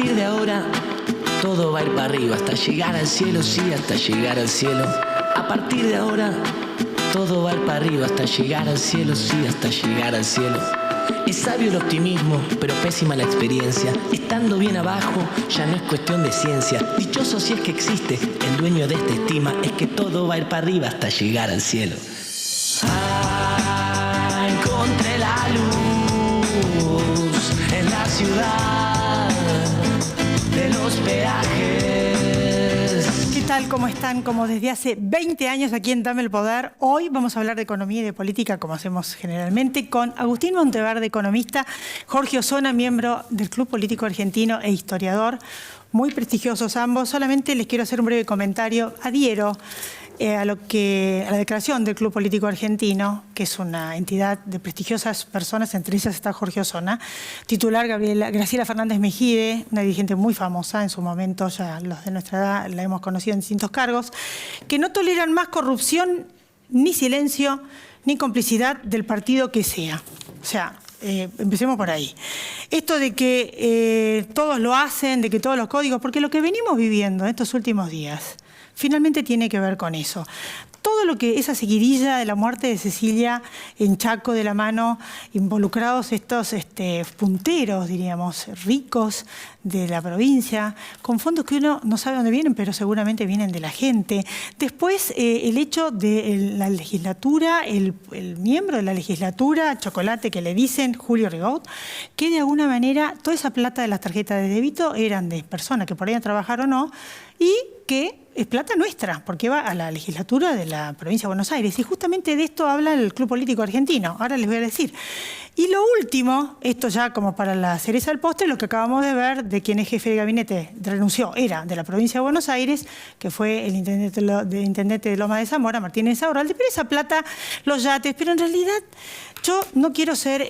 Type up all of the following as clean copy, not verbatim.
partir de ahora todo va a ir para arriba hasta llegar al cielo, sí, hasta llegar al cielo. A partir de ahora todo va a ir para arriba hasta llegar al cielo, sí, hasta llegar al cielo. Es sabio el optimismo, pero pésima la experiencia. Estando bien abajo ya no es cuestión de ciencia. Dichoso si es que existe el dueño de esta estima, es que todo va a ir para arriba hasta llegar al cielo. Encontré la luz en la ciudad de los peajes. ¿Qué tal? ¿Cómo están? Como desde hace 20 años aquí en Dame el Poder, hoy vamos a hablar de economía y de política, como hacemos generalmente, con Agustín Monteverde, economista, Jorge Osona, miembro del Club Político Argentino e historiador, muy prestigiosos ambos. Solamente les quiero hacer un breve comentario. Adhiero a la declaración del Club Político Argentino, que es una entidad de prestigiosas personas, entre ellas está Jorge Osona, titular Graciela Fernández Mejide, una dirigente muy famosa en su momento, ya los de nuestra edad la hemos conocido en distintos cargos, que no toleran más corrupción, ni silencio, ni complicidad del partido que sea. O sea, empecemos por ahí. Esto de que todos lo hacen, de que todos los códigos, porque lo que venimos viviendo en estos últimos días finalmente tiene que ver con eso. Todo lo que esa seguidilla de la muerte de Cecilia en Chaco de la mano, involucrados estos punteros, diríamos, ricos de la provincia, con fondos que uno no sabe dónde vienen, pero seguramente vienen de la gente. Después, el hecho de la legislatura, el miembro de la legislatura, Chocolate, que le dicen, Julio Rigaud, que de alguna manera toda esa plata de las tarjetas de débito eran de personas que podían trabajar o no, y que es plata nuestra, porque va a la legislatura de la provincia de Buenos Aires. Y justamente de esto habla el Club Político Argentino. Ahora les voy a decir. Y lo último, esto ya como para la cereza del postre, lo que acabamos de ver de quien es jefe de gabinete, renunció, era de la provincia de Buenos Aires, que fue el intendente de Loma de Zamora, Martínez Insaurralde, pero esa plata, los yates, pero en realidad yo no quiero ser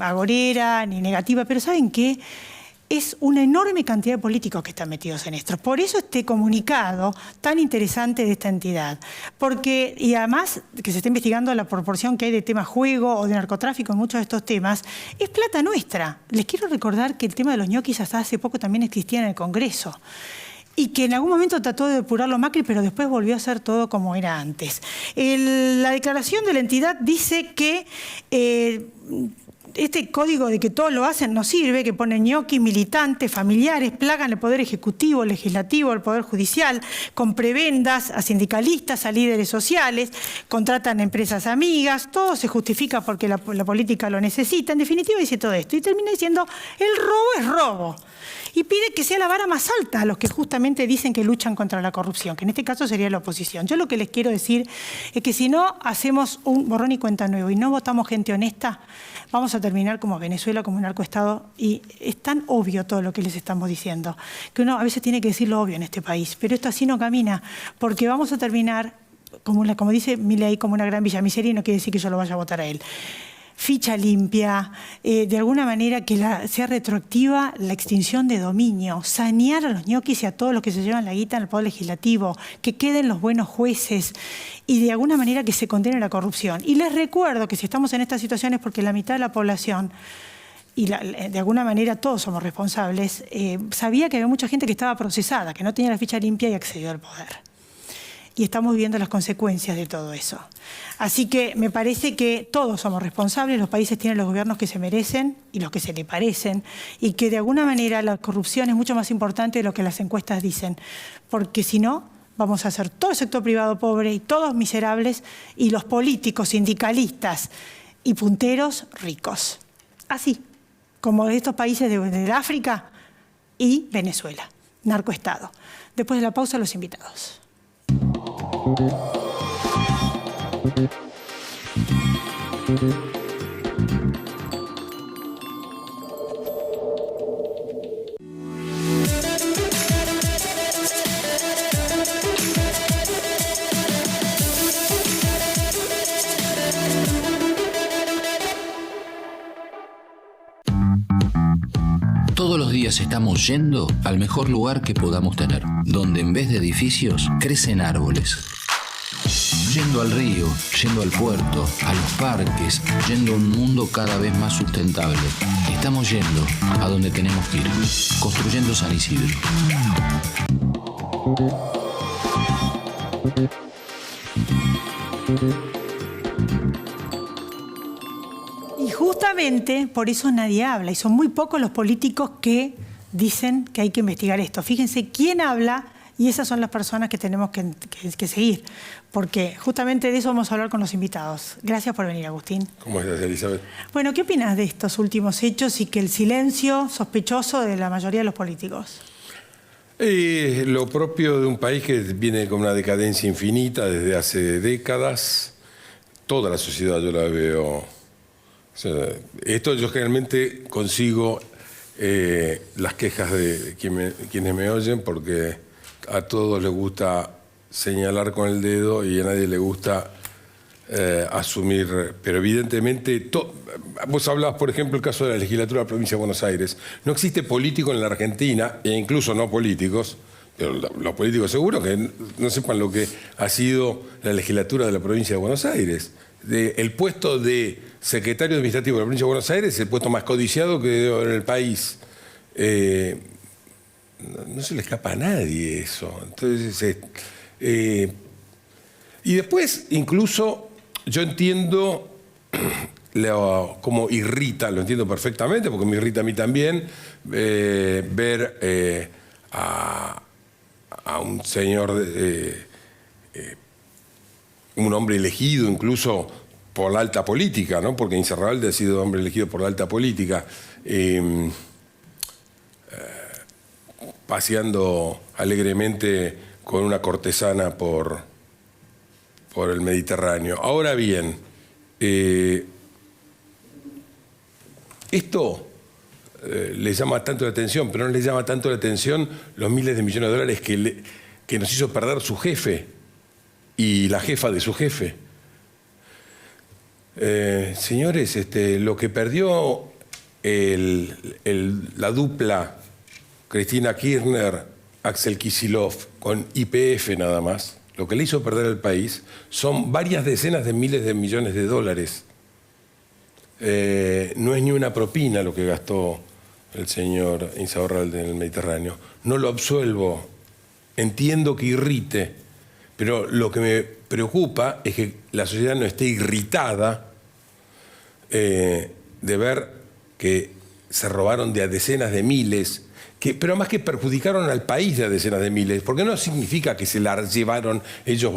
agorera ni negativa, pero ¿saben qué? Es una enorme cantidad de políticos que están metidos en esto. Por eso este comunicado tan interesante de esta entidad. Porque, y además que se está investigando la proporción que hay de tema juego o de narcotráfico en muchos de estos temas, es plata nuestra. Les quiero recordar que el tema de los ñoquis hasta hace poco también existía en el Congreso. Y que en algún momento trató de depurarlo Macri, pero después volvió a ser todo como era antes. La declaración de la entidad dice que este código de que todos lo hacen no sirve, que ponen ñoquis, militantes, familiares, plagan el Poder Ejecutivo, Legislativo, el Poder Judicial, con prebendas a sindicalistas, a líderes sociales, contratan empresas amigas, todo se justifica porque la política lo necesita. En definitiva dice todo esto y termina diciendo, el robo es robo. Y pide que sea la vara más alta a los que justamente dicen que luchan contra la corrupción, que en este caso sería la oposición. Yo lo que les quiero decir es que si no hacemos un borrón y cuenta nuevo y no votamos gente honesta, vamos a terminar como Venezuela, como un narcoestado. Y es tan obvio todo lo que les estamos diciendo, que uno a veces tiene que decir lo obvio en este país. Pero esto así no camina, porque vamos a terminar, como dice Milei, como una gran Villa Miseria, y no quiere decir que yo lo vaya a votar a él. Ficha limpia, de alguna manera que sea retroactiva la extinción de dominio, sanear a los ñoquis y a todos los que se llevan la guita en el Poder Legislativo, que queden los buenos jueces y de alguna manera que se condene la corrupción. Y les recuerdo que si estamos en estas situaciones porque la mitad de la población, y de alguna manera todos somos responsables, sabía que había mucha gente que estaba procesada, que no tenía la ficha limpia y accedió al poder. Y estamos viendo las consecuencias de todo eso. Así que me parece que todos somos responsables, los países tienen los gobiernos que se merecen y los que se le parecen, y que de alguna manera la corrupción es mucho más importante de lo que las encuestas dicen, porque si no, vamos a hacer todo el sector privado pobre y todos miserables, y los políticos, sindicalistas y punteros ricos. Así, como estos países de África y Venezuela, narcoestado. Después de la pausa, los invitados. Todos los días estamos yendo al mejor lugar que podamos tener, donde en vez de edificios crecen árboles. Yendo al río, yendo al puerto, a los parques, yendo a un mundo cada vez más sustentable. Estamos yendo a donde tenemos que ir. Construyendo San Isidro. Y justamente por eso nadie habla, y son muy pocos los políticos que dicen que hay que investigar esto. Fíjense quién habla, y esas son las personas que tenemos que seguir, porque justamente de eso vamos a hablar con los invitados. Gracias por venir, Agustín. ¿Cómo estás, Elizabeth? Bueno, ¿qué opinas de estos últimos hechos y que el silencio sospechoso de la mayoría de los políticos? Lo propio de un país que viene con una decadencia infinita desde hace décadas. Toda la sociedad yo la veo. O sea, esto yo generalmente consigo las quejas de quienes me oyen, porque a todos les gusta señalar con el dedo y a nadie le gusta asumir. Pero evidentemente, vos hablabas, por ejemplo, el caso de la legislatura de la provincia de Buenos Aires. No existe político en la Argentina, e incluso no políticos, pero los políticos seguro que no sepan lo que ha sido la legislatura de la provincia de Buenos Aires. El puesto de secretario administrativo de la provincia de Buenos Aires es el puesto más codiciado que debe haber en el país. No se le escapa a nadie eso. Entonces, y después, incluso, yo entiendo cómo irrita, lo entiendo perfectamente, porque me irrita a mí también, ver a un señor, un hombre elegido incluso por la alta política, ¿no? Porque Insaurralde ha sido hombre elegido por la alta política, paseando alegremente con una cortesana por el Mediterráneo. Ahora bien, esto le llama tanto la atención, pero no le llama tanto la atención los miles de millones de dólares que nos hizo perder su jefe y la jefa de su jefe. Señores, lo que perdió la dupla Cristina Kirchner, Axel Kicillof, con YPF nada más, lo que le hizo perder al país son varias decenas de miles de millones de dólares. No es ni una propina lo que gastó el señor Insaurralde en el Mediterráneo. No lo absuelvo, entiendo que irrite, pero lo que me preocupa es que la sociedad no esté irritada de ver que se robaron de a decenas de miles, pero más que perjudicaron al país de a decenas de miles, porque no significa que se la llevaron ellos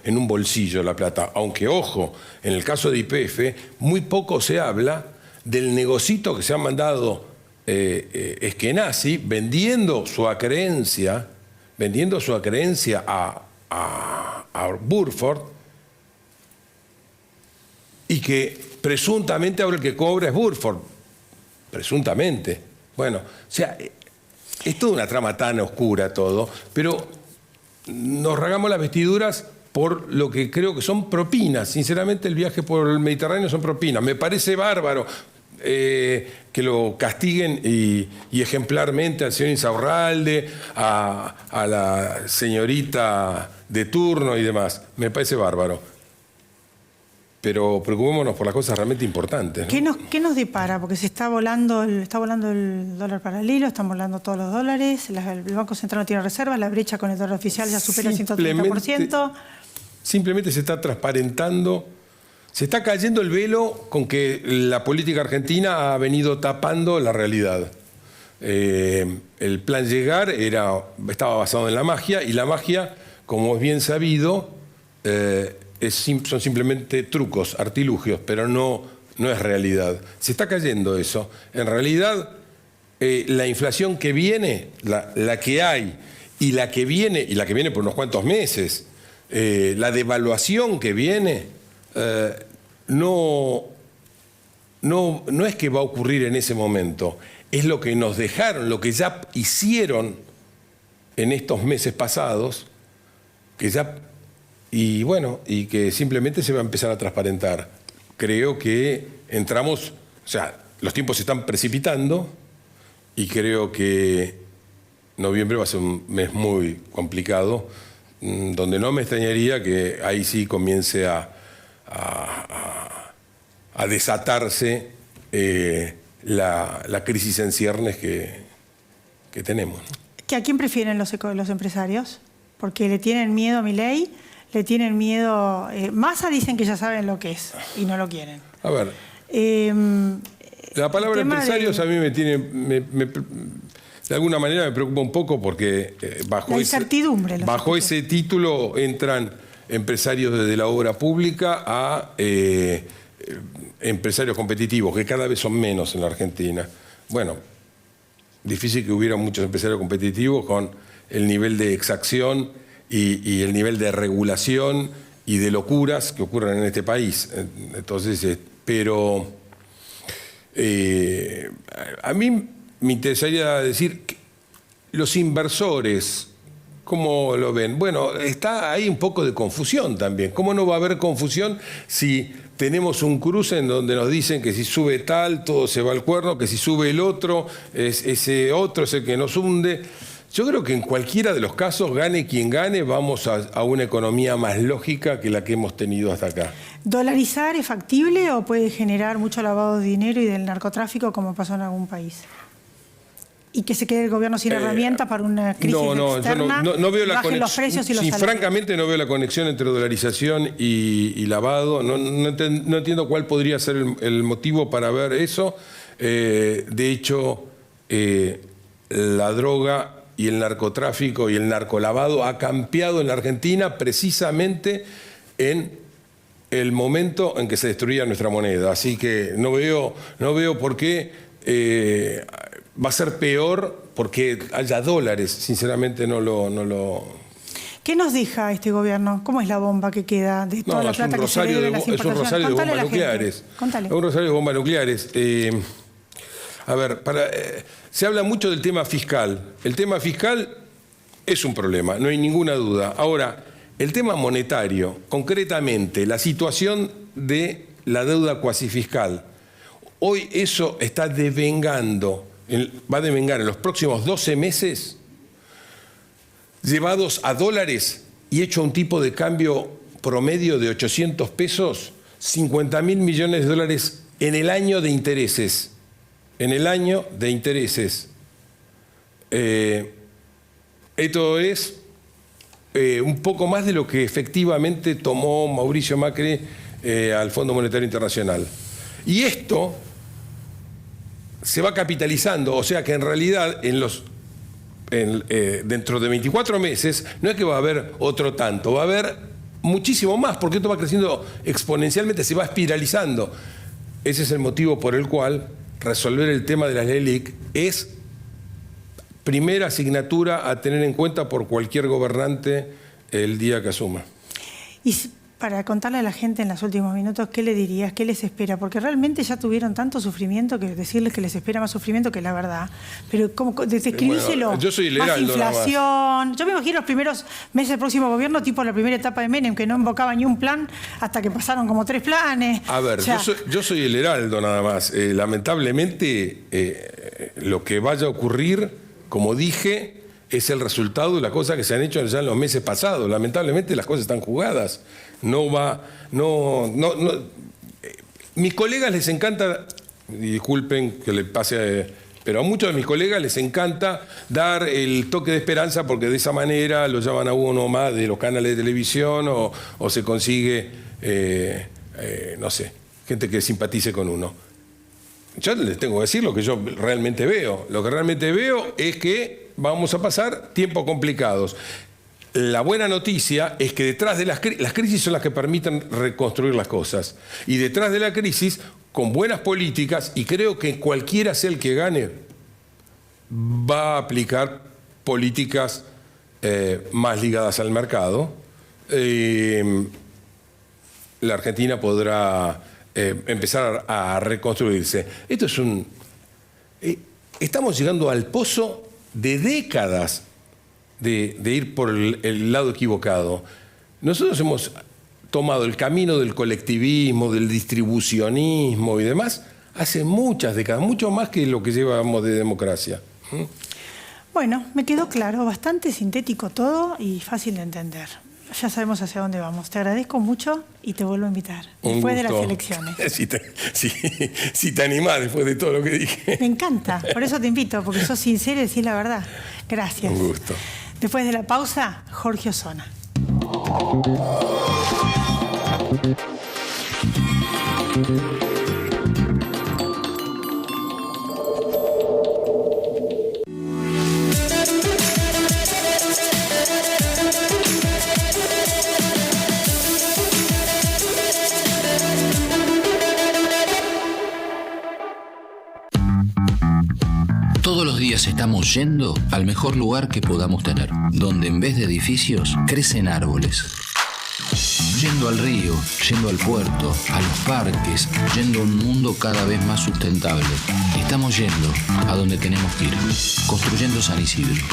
en un bolsillo la plata. Aunque, ojo, en el caso de YPF, muy poco se habla del negocito que se ha mandado Eskenazi vendiendo su acreencia a Burford, y que presuntamente ahora el que cobra es Burford. Presuntamente. Bueno, o sea, es toda una trama tan oscura todo, pero nos rasgamos las vestiduras por lo que creo que son propinas. Sinceramente, el viaje por el Mediterráneo son propinas. Me parece bárbaro que lo castiguen y ejemplarmente al señor Insaurralde, a la señorita de turno y demás. Me parece bárbaro. Pero preocupémonos por las cosas realmente importantes, ¿no? ¿Qué nos depara? Porque está volando el dólar paralelo, están volando todos los dólares, el Banco Central no tiene reservas, la brecha con el dólar oficial ya supera el 130%. Simplemente se está transparentando, se está cayendo el velo con que la política argentina ha venido tapando la realidad. El plan Llegar estaba basado en la magia, y la magia, como es bien sabido, son simplemente trucos, artilugios, pero no es realidad. Se está cayendo eso. En realidad, la inflación que viene, la que hay, y la que viene por unos cuantos meses, la devaluación que viene, no es que va a ocurrir en ese momento, es lo que nos dejaron, lo que ya hicieron en estos meses pasados, y que simplemente se va a empezar a transparentar. Creo que entramos, o sea, los tiempos se están precipitando, y creo que noviembre va a ser un mes muy complicado donde no me extrañaría que ahí sí comience a desatarse la crisis en ciernes que tenemos. ¿A quién prefieren los empresarios? Porque le tienen miedo a Milei, le tienen miedo... Massa dicen que ya saben lo que es y no lo quieren. A ver, la palabra empresarios a mí me tiene... de alguna manera me preocupa un poco porque bajo ese título entran empresarios desde la obra pública a empresarios competitivos, que cada vez son menos en la Argentina. Bueno, difícil que hubiera muchos empresarios competitivos con el nivel de exacción y el nivel de regulación y de locuras que ocurren en este país. Entonces, pero a mí me interesaría decir que los inversores, ¿cómo lo ven? Bueno, está ahí un poco de confusión también. ¿Cómo no va a haber confusión si tenemos un cruce en donde nos dicen que si sube tal, todo se va al cuerno, que si sube el otro, ese otro es el que nos hunde? Yo creo que en cualquiera de los casos, gane quien gane, vamos a una economía más lógica que la que hemos tenido hasta acá. ¿Dolarizar es factible o puede generar mucho lavado de dinero y del narcotráfico como pasó en algún país? Y que se quede el gobierno sin herramientas para una crisis externa, no veo la bajen los precios y los salarios. Francamente no veo la conexión entre dolarización y lavado. No entiendo cuál podría ser el motivo para ver eso. De hecho, la droga y el narcotráfico y el narcolavado ha campeado en la Argentina precisamente en el momento en que se destruía nuestra moneda. Así que no veo por qué va a ser peor porque haya dólares. Sinceramente no lo... ¿Qué nos deja este gobierno? ¿Cómo es la bomba que queda de toda la plata que se debe de las importaciones? Es un rosario de bombas nucleares. Contale. Es un rosario de bombas nucleares. A ver, se habla mucho del tema fiscal. El tema fiscal es un problema, no hay ninguna duda. Ahora, el tema monetario, concretamente, la situación de la deuda cuasi fiscal. Hoy eso está devengando, va a devengar en los próximos 12 meses, llevados a dólares y hecho un tipo de cambio promedio de 800 pesos, 50.000 millones de dólares en el año de intereses. En el año de intereses. Esto es un poco más de lo que efectivamente tomó Mauricio Macri al Fondo Monetario Internacional. Y esto se va capitalizando, o sea que en realidad dentro de 24 meses no es que va a haber otro tanto, va a haber muchísimo más, porque esto va creciendo exponencialmente, se va espiralizando. Ese es el motivo por el cual resolver el tema de la LELIC es primera asignatura a tener en cuenta por cualquier gobernante el día que asuma. Y para contarle a la gente en los últimos minutos, ¿qué le dirías? ¿Qué les espera? Porque realmente ya tuvieron tanto sufrimiento que decirles que les espera más sufrimiento que la verdad. Pero describíselo. Bueno, yo soy el más heraldo, inflación. Yo me imagino los primeros meses del próximo gobierno, tipo la primera etapa de Menem, que no invocaba ni un plan hasta que pasaron como 3 planes. A ver, yo soy el heraldo nada más. Lamentablemente, lo que vaya a ocurrir, como dije, es el resultado de las cosas que se han hecho ya en los meses pasados. Lamentablemente las cosas están jugadas. Mis colegas les encanta, y disculpen que le pase, pero a muchos de mis colegas les encanta dar el toque de esperanza porque de esa manera lo llaman a uno más de los canales de televisión o se consigue, no sé, gente que simpatice con uno. Yo les tengo que decir lo que yo realmente veo. Lo que realmente veo es que vamos a pasar tiempos complicados. La buena noticia es que detrás de las crisis son las que permiten reconstruir las cosas. Y detrás de la crisis, con buenas políticas, y creo que cualquiera sea el que gane, va a aplicar políticas más ligadas al mercado. La Argentina podrá empezar a reconstruirse. Esto es estamos llegando al pozo de décadas de ir por el lado equivocado. Nosotros hemos tomado el camino del colectivismo, del distribucionismo y demás hace muchas décadas, mucho más que lo que llevamos de democracia. Bueno, me quedó claro, bastante sintético todo y fácil de entender. Ya sabemos hacia dónde vamos. Te agradezco mucho y te vuelvo a invitar. Después de las elecciones. Si te animás después de todo lo que dije. Me encanta, por eso te invito, porque sos sincero y decís la verdad. Gracias. Un gusto. Después de la pausa, Jorge Osona. Todos los días estamos yendo al mejor lugar que podamos tener, donde en vez de edificios crecen árboles. Yendo al río, yendo al puerto, a los parques, yendo a un mundo cada vez más sustentable. Estamos yendo a donde tenemos que ir, construyendo San Isidro.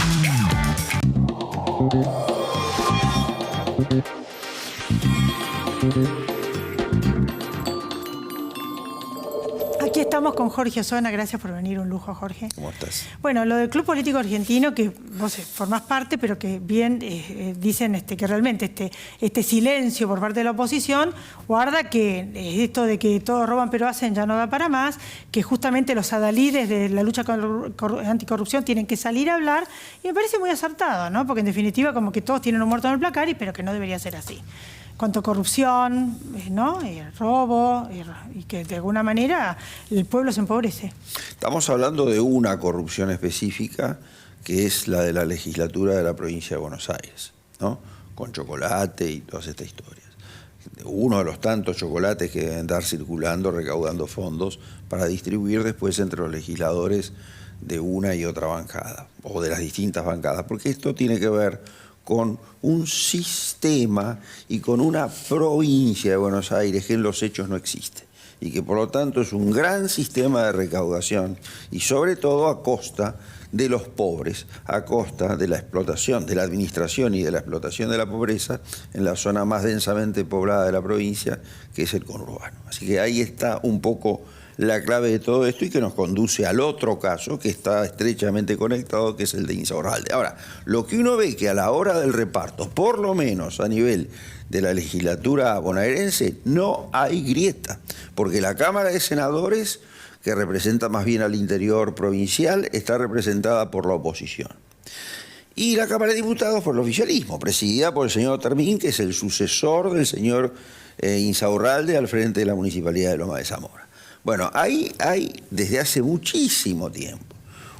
Aquí estamos con Jorge Osona. Gracias por venir, un lujo, Jorge. ¿Cómo estás? Bueno, lo del Club Político Argentino, que vos formás parte, pero que bien dicen que realmente este silencio por parte de la oposición guarda que esto de que todos roban pero hacen ya no da para más, que justamente los adalides de la lucha anticorrupción tienen que salir a hablar, y me parece muy acertado, ¿no? Porque en definitiva como que todos tienen un muerto en el placar, pero que no debería ser así. Cuanto a corrupción, ¿no? Robo, y que de alguna manera el pueblo se empobrece. Estamos hablando de una corrupción específica, que es la de la legislatura de la provincia de Buenos Aires, ¿no? Con chocolate y todas estas historias. Uno de los tantos chocolates que deben estar circulando, recaudando fondos para distribuir después entre los legisladores de una y otra bancada, o de las distintas bancadas, porque esto tiene que ver con un sistema y con una provincia de Buenos Aires que en los hechos no existe, y que por lo tanto es un gran sistema de recaudación, y sobre todo a costa de los pobres, a costa de la explotación, de la administración y de la explotación de la pobreza en la zona más densamente poblada de la provincia, que es el conurbano. Así que ahí está un poco la clave de todo esto, y que nos conduce al otro caso que está estrechamente conectado, que es el de Insaurralde. Ahora, lo que uno ve que a la hora del reparto, por lo menos a nivel de la legislatura bonaerense, no hay grieta, porque la Cámara de Senadores, que representa más bien al interior provincial, está representada por la oposición. Y la Cámara de Diputados por el oficialismo, presidida por el señor Termín, que es el sucesor del señor Insaurralde al frente de la Municipalidad de Loma de Zamora. Bueno, ahí hay desde hace muchísimo tiempo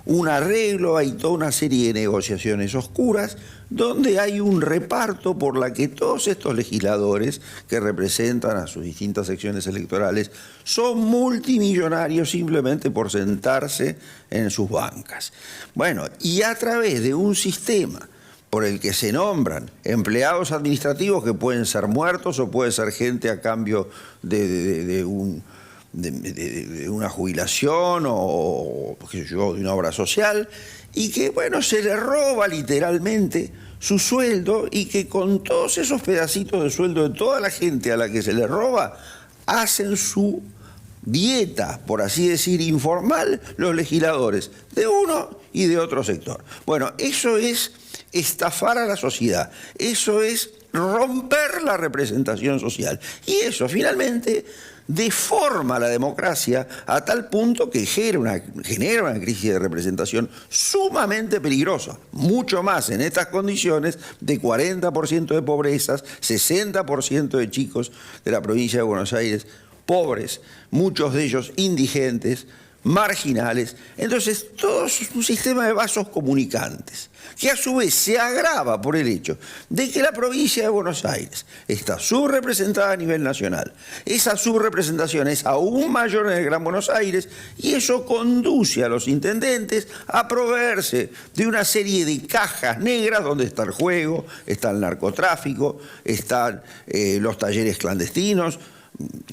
un arreglo, hay toda una serie de negociaciones oscuras donde hay un reparto por la que todos estos legisladores que representan a sus distintas secciones electorales son multimillonarios simplemente por sentarse en sus bancas. Bueno, y a través de un sistema por el que se nombran empleados administrativos que pueden ser muertos o puede ser gente a cambio de una jubilación o qué sé yo, de una obra social, y que, bueno, se le roba literalmente su sueldo, y que con todos esos pedacitos de sueldo de toda la gente a la que se le roba, hacen su dieta, por así decir, informal, los legisladores de uno y de otro sector. Bueno, eso es estafar a la sociedad, eso es romper la representación social, y eso finalmente deforma la democracia a tal punto que genera una crisis de representación sumamente peligrosa, mucho más en estas condiciones de 40% de pobrezas, 60% de chicos de la provincia de Buenos Aires pobres, muchos de ellos indigentes, marginales. Entonces, todo es un sistema de vasos comunicantes, que a su vez se agrava por el hecho de que la provincia de Buenos Aires está subrepresentada a nivel nacional. Esa subrepresentación es aún mayor en el Gran Buenos Aires, y eso conduce a los intendentes a proveerse de una serie de cajas negras donde está el juego, está el narcotráfico, están los talleres clandestinos,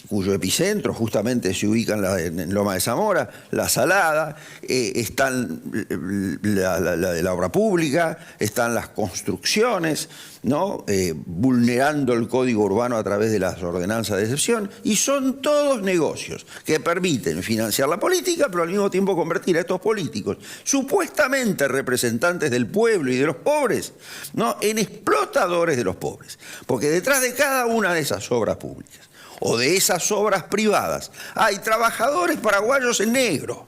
cuyo epicentro justamente se ubica en Loma de Zamora, La Salada, están la de la obra pública, están las construcciones, ¿no? Vulnerando el código urbano a través de las ordenanzas de excepción, y son todos negocios que permiten financiar la política, pero al mismo tiempo convertir a estos políticos, supuestamente representantes del pueblo y de los pobres, ¿no? en explotadores de los pobres. Porque detrás de cada una de esas obras públicas o de esas obras privadas hay trabajadores paraguayos en negro.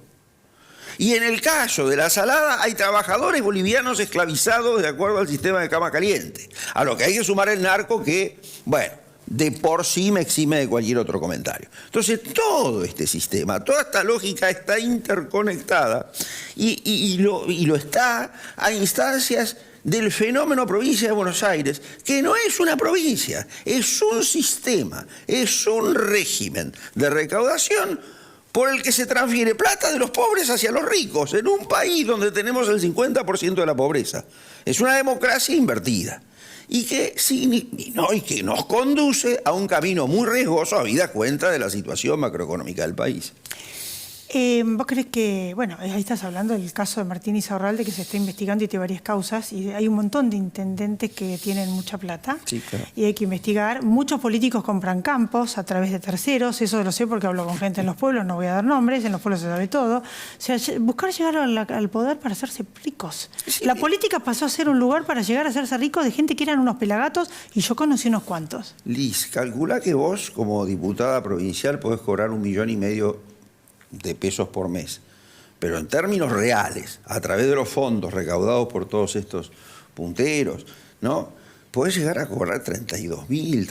Y en el caso de la Salada hay trabajadores bolivianos esclavizados de acuerdo al sistema de cama caliente. A lo que hay que sumar el narco que, bueno, de por sí me exime de cualquier otro comentario. Entonces todo este sistema, toda esta lógica está interconectada y lo está a instancias del fenómeno provincia de Buenos Aires, que no es una provincia, es un sistema, es un régimen de recaudación por el que se transfiere plata de los pobres hacia los ricos, en un país donde tenemos el 50% de la pobreza. Es una democracia invertida y que nos conduce a un camino muy riesgoso, habida cuenta de la situación macroeconómica del país. ¿Vos crees que, bueno, ahí estás hablando del caso de Martín Insaurralde, que se está investigando y tiene varias causas, y hay un montón de intendentes que tienen mucha plata, sí, claro, y hay que investigar. Muchos políticos compran campos a través de terceros, eso lo sé porque hablo con gente en los pueblos, no voy a dar nombres, en los pueblos se sabe todo. O sea, buscar llegar al poder para hacerse ricos. Sí. La política pasó a ser un lugar para llegar a hacerse ricos de gente que eran unos pelagatos, y yo conocí unos cuantos. Liz, calcula que vos, como diputada provincial, podés cobrar 1,5 millones de pesos por mes. Pero en términos reales, a través de los fondos recaudados por todos estos punteros, ¿no? Podés llegar a cobrar 32.000,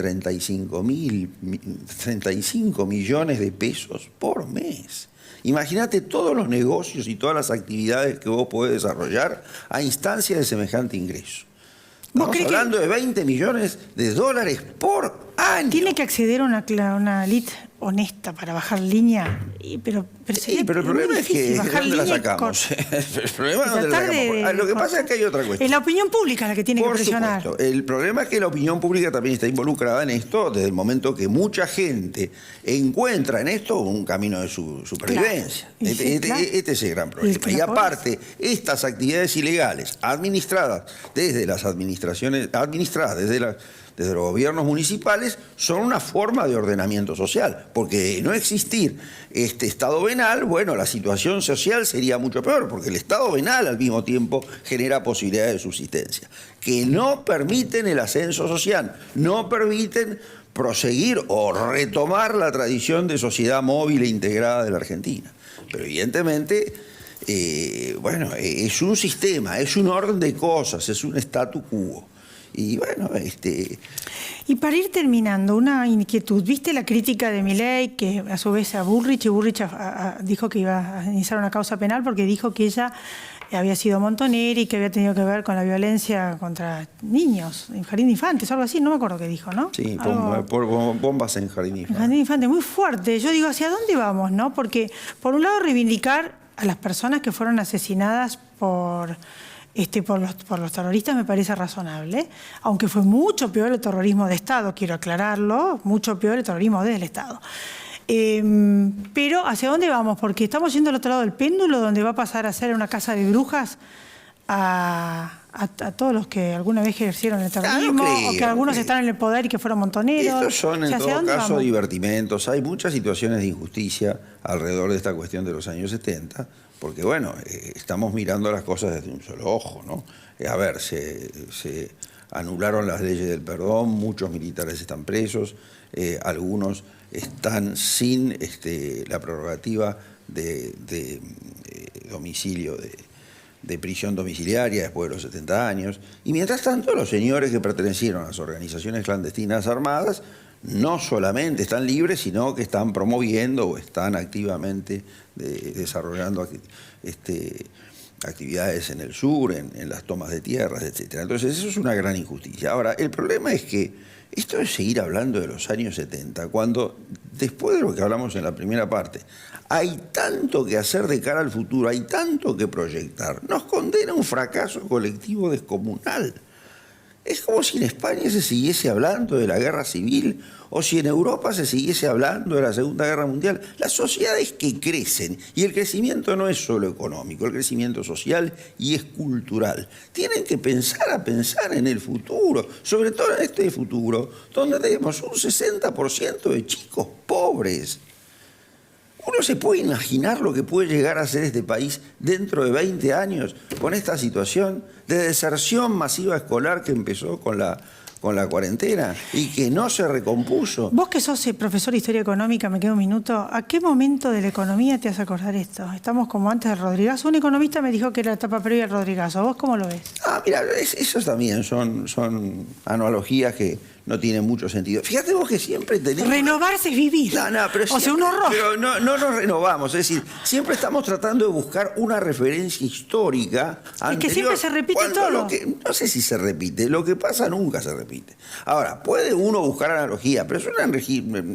35 millones de pesos por mes. Imagínate todos los negocios y todas las actividades que vos podés desarrollar a instancia de semejante ingreso. Estamos hablando de 20 millones de dólares por año. Tiene que acceder a una elite honesta para bajar línea, pero el problema es que bajar ¿dónde la línea sacamos? El problema es dónde la sacamos. Lo que pasa es que hay otra cuestión. Es la opinión pública la que tiene que presionar. Por supuesto. El problema es que la opinión pública también está involucrada en esto desde el momento que mucha gente encuentra en esto un camino de supervivencia. Claro. Este es el gran problema. Y aparte, estas actividades ilegales administradas desde las administraciones, desde los gobiernos municipales, son una forma de ordenamiento social, porque de no existir este Estado venal, bueno, la situación social sería mucho peor, porque el Estado venal al mismo tiempo genera posibilidades de subsistencia, que no permiten el ascenso social, no permiten proseguir o retomar la tradición de sociedad móvil e integrada de la Argentina. Pero evidentemente, bueno, es un sistema, es un orden de cosas, es un statu quo. Y bueno, Y para ir terminando, una inquietud. ¿Viste la crítica de Milei, que a su vez a Bullrich, y Bullrich dijo que iba a iniciar una causa penal porque dijo que ella había sido montonera y que había tenido que ver con la violencia contra niños, en jardín de infantes, algo así, no me acuerdo qué dijo, ¿no? Sí, bombas en jardín de infantes. En jardín de infantes, muy fuerte. Yo digo, ¿hacia dónde vamos, no? Porque, por un lado, reivindicar a las personas que fueron asesinadas por los terroristas me parece razonable, aunque fue mucho peor el terrorismo de Estado, quiero aclararlo, mucho peor el terrorismo desde el Estado. Pero ¿hacia dónde vamos? Porque estamos yendo al otro lado del péndulo, donde va a pasar a ser una casa de brujas a todos los que alguna vez ejercieron el terrorismo, o que algunos están en el poder y que fueron montoneros. Estos son, en todo caso, divertimentos. Hay muchas situaciones de injusticia alrededor de esta cuestión de los años 70, porque, bueno, estamos mirando las cosas desde un solo ojo, ¿no? A ver, se anularon las leyes del perdón, muchos militares están presos, algunos están sin la prerrogativa de domicilio, de prisión domiciliaria después de los 70 años. Y mientras tanto, los señores que pertenecieron a las organizaciones clandestinas armadas no solamente están libres, sino que están promoviendo o están activamente desarrollando actividades en el sur, en las tomas de tierras, etc. Entonces, eso es una gran injusticia. Ahora, el problema es que esto es seguir hablando de los años 70, cuando, después de lo que hablamos en la primera parte, hay tanto que hacer de cara al futuro, hay tanto que proyectar. Nos condena a un fracaso colectivo descomunal. Es como si en España se siguiese hablando de la guerra civil o si en Europa se siguiese hablando de la Segunda Guerra Mundial. Las sociedades que crecen, y el crecimiento no es solo económico, el crecimiento social y es cultural, tienen que pensar en el futuro, sobre todo en este futuro, donde tenemos un 60% de chicos pobres. ¿Uno se puede imaginar lo que puede llegar a ser este país dentro de 20 años con esta situación de deserción masiva escolar que empezó con la cuarentena y que no se recompuso? Vos que sos profesor de Historia Económica, me queda un minuto, ¿a qué momento de la economía te hace acordar esto? Estamos como antes de Rodrigazo. Un economista me dijo que era la etapa previa al Rodrigazo. ¿Vos cómo lo ves? Mira, esos también son analogías que no tienen mucho sentido. Fíjate vos que siempre tenemos... Renovarse es vivir. Pero o sea, un horror. Pero no nos renovamos, es decir, siempre estamos tratando de buscar una referencia histórica anterior. Es que siempre se repite todo. No sé si se repite, lo que pasa nunca se repite. Ahora, puede uno buscar analogía, pero es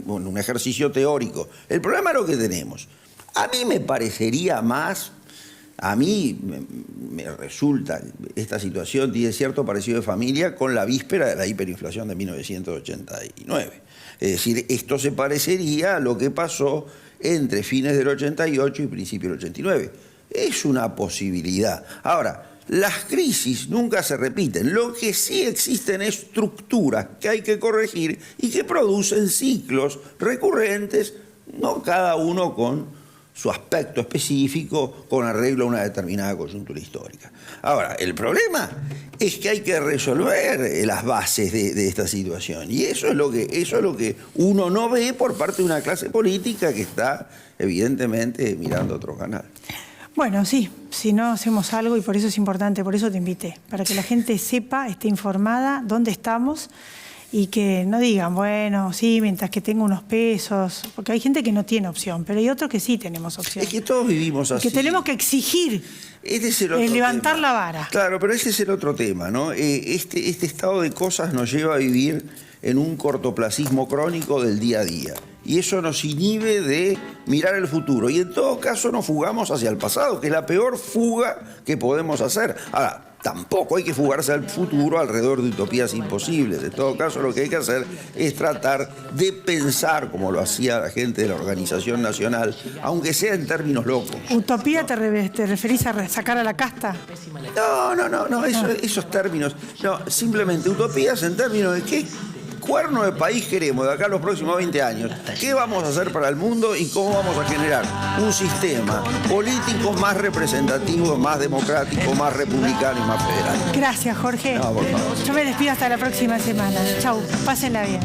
un ejercicio teórico. El problema es lo que tenemos. A mí me parecería más... A mí me resulta, esta situación tiene cierto parecido de familia con la víspera de la hiperinflación de 1989. Es decir, esto se parecería a lo que pasó entre fines del 88 y principios del 89. Es una posibilidad. Ahora, las crisis nunca se repiten. Lo que sí existen es estructuras que hay que corregir y que producen ciclos recurrentes, no cada uno con su aspecto específico con arreglo a una determinada coyuntura histórica. Ahora, el problema es que hay que resolver las bases de esta situación y eso es lo que uno no ve por parte de una clase política que está evidentemente mirando otro canal. Bueno, sí, si no hacemos algo, y por eso es importante, por eso te invité, para que la gente sepa, esté informada dónde estamos y que no digan, bueno, sí, mientras que tengo unos pesos, porque hay gente que no tiene opción, pero hay otros que sí tenemos opción. Es que todos vivimos así. Que tenemos que exigir levantar tema. La vara. Claro, pero ese es el otro tema, ¿no? Este estado de cosas nos lleva a vivir en un cortoplacismo crónico del día a día. Y eso nos inhibe de mirar el futuro. Y en todo caso nos fugamos hacia el pasado, que es la peor fuga que podemos hacer. Ahora, tampoco hay que fugarse al futuro alrededor de utopías imposibles. En todo caso, lo que hay que hacer es tratar de pensar como lo hacía la gente de la Organización Nacional, aunque sea en términos locos. ¿Utopía te referís a sacar a la casta? No, esos términos. No, simplemente utopías en términos de qué cuerno de país queremos de acá a los próximos 20 años, qué vamos a hacer para el mundo y cómo vamos a generar un sistema político más representativo, más democrático, más republicano y más federal. Gracias, Jorge. No, por favor. Yo me despido hasta la próxima semana. Chau, pásenla bien.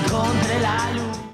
Encontré la luz.